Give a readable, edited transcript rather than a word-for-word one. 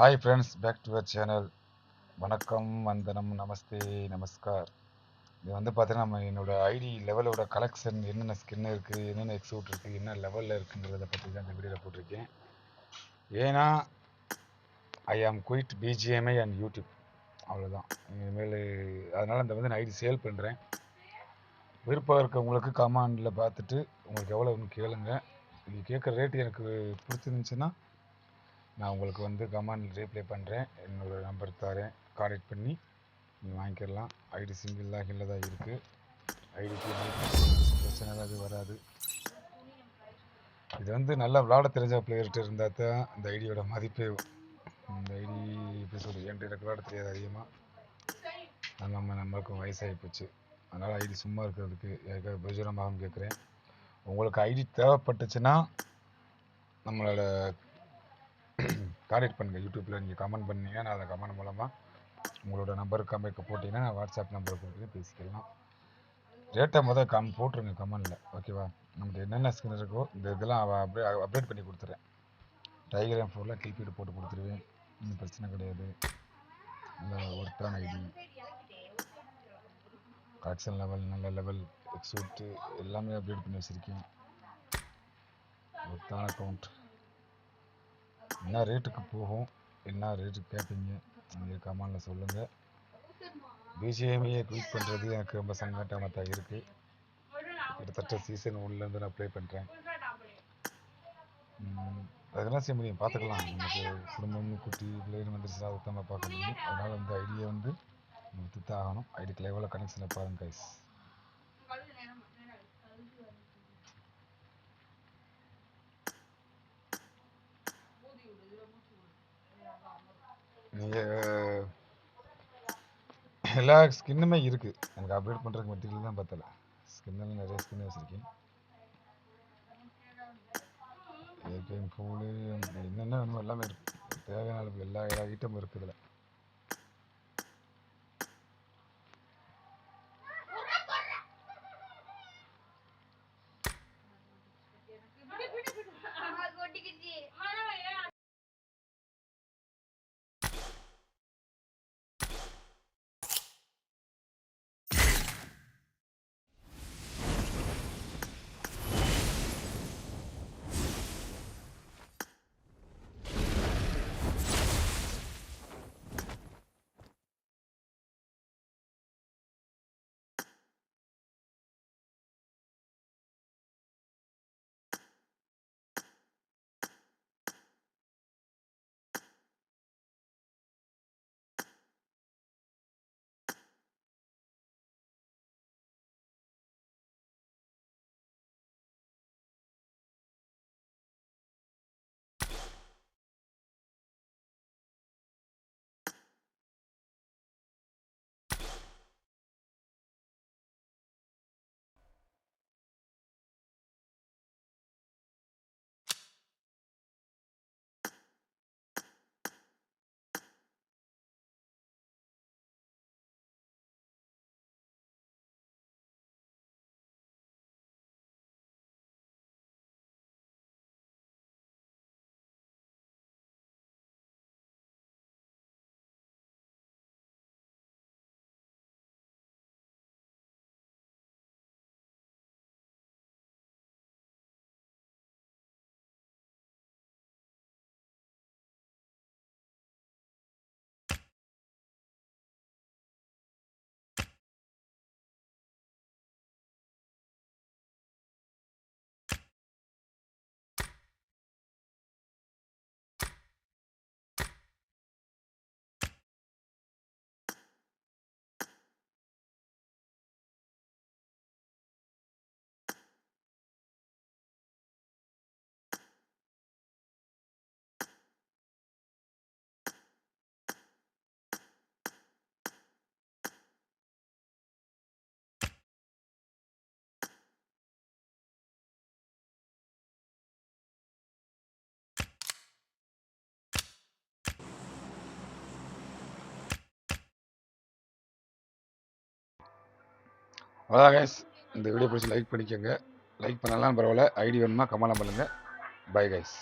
Hi friends, back to your channel. வணக்கம், வந்தனம், நமஸ்தே, நமஸ்கார். இது வந்து பார்த்தீங்கன்னா, நம்ம என்னோட ஐடி லெவலோட கலெக்ஷன் என்னென்ன ஸ்கின் இருக்குது, என்னென்ன எக்ஸூட் இருக்குது, என்ன லெவலில் இருக்குங்கிறத பற்றி தான் இந்த வீடியோவில் போட்டிருக்கேன். ஏன்னா ஐ ஆம் குயிட் பிஜிஎம்ஐ அண்ட் யூடியூப், அவ்வளோதான். இனிமேல் அதனால் இந்த வந்து நான் ஐடி சேல் பண்ணுறேன். விருப்பம் இருக்கவங்களுக்கு கமெண்டில் பார்த்துட்டு உங்களுக்கு எவ்வளோன்னு கேளுங்க. நீங்கள் கேட்குற ரேட்டு எனக்கு பிடிச்சிருந்துச்சுன்னா நான் உங்களுக்கு வந்து கமெண்ட் ரீப்ளை பண்ணுறேன். என்னோடய நம்பர் தரேன், கான்டெக்ட் பண்ணி நீங்கள் வாங்கிக்கிடலாம். ஐடி சிங்கிளாக இல்லை தான் இருக்குது. ஐடிக்கு பிரச்சனை ஏதாவது வராது. இது வந்து நல்லா விளாட தெரிஞ்ச பிளேயர்கிட்ட இருந்தால் தான் இந்த ஐடியோட மதிப்பே. இந்த ஐடி எப்படி சொல்லி எனக்கு விளாட தெரியாது அதிகமாக. நம்மளுக்கும் வயசாகி போச்சு. அதனால் ஐடி சும்மா இருக்கிறதுக்கு எனக்கு பிரயோஜனமாகவும் கேட்குறேன். உங்களுக்கு ஐடி தேவைப்பட்டுச்சுன்னா நம்மளோட கான்டெக்ட் பண்ணுங்கள். யூடியூப்பில் நீங்கள் கமெண்ட் பண்ணீங்கன்னா நான் அதை கமெண்ட் மூலமாக உங்களோட நம்பருக்கு கமெண்ட் போட்டிங்கன்னா நான் வாட்ஸ்அப் நம்பரை கொடுத்து பேசிக்கலாம். ரேட்டை போட்டுருங்க கமெண்டில், ஓகேவா? நம்மகிட்ட என்னென்ன ஸ்கின் இருக்கோ இந்த இதெல்லாம் அப்டேட் பண்ணி கொடுத்துறேன். டைகர் M4 கில்பீடு போட்டு கொடுத்துருவேன். ஒன்றும் பிரச்சனை கிடையாது. நல்ல ஒர்க்கான ஐடி, கலெக்ஷன் லெவல், நல்ல லெவல், எக்ஸூட்டு எல்லாமே அப்டேட் பண்ணி வச்சுருக்கேன். ஒர்த்தான அக்கௌண்ட். என்ன ரேட்டுக்கு போகும், என்ன ரேட்டுக்கு கேட்பீங்க நீங்கள் கமெண்டில் சொல்லுங்கள். பிஜிஎம்ஐயை குயிக் பண்ணுறது எனக்கு ரொம்ப சங்கட்டமாக தான் இருக்குது. கிட்டத்தட்ட சீசன் 1லேருந்து நான் ப்ளே பண்ணுறேன். அதெல்லாம் செய்ய முடியும், பார்த்துக்கலாம். நமக்கு குடும்பம் குட்டி பிள்ளைன்னு வந்துருச்சுன்னா அதை தான் பார்க்க முடியும். அதனால் இந்த ஐடியை வந்து விற்று தான் ஆகணும். ஐடிக்கு லைவில் கனெக்ஷனில் பாருங்க கைஸ். நீங்கள் எல்லா ஸ்கின்னுமே இருக்குது. எனக்கு அப்டேட் பண்ணுறதுக்கு மெட்டீரியல் தான் பார்த்தல. ஸ்கின்னில் நிறைய ஸ்கின் வச்சுருக்கேன். ஏடிஎம் ஃபோனு என்னென்ன வேணுமோ எல்லாமே இருக்குது. தேவையான அளவுக்கு எல்லா ஐட்டமும் இருக்குது இதில். அதான் கைஸ், இந்த வீடியோ பிடிச்சி லைக் பண்ணிக்கோங்க. லைக் பண்ணலாம் பரவாயில்ல. ஐடி வேணுமா கமெண்ட் பண்ணுங்கள். Bye guys.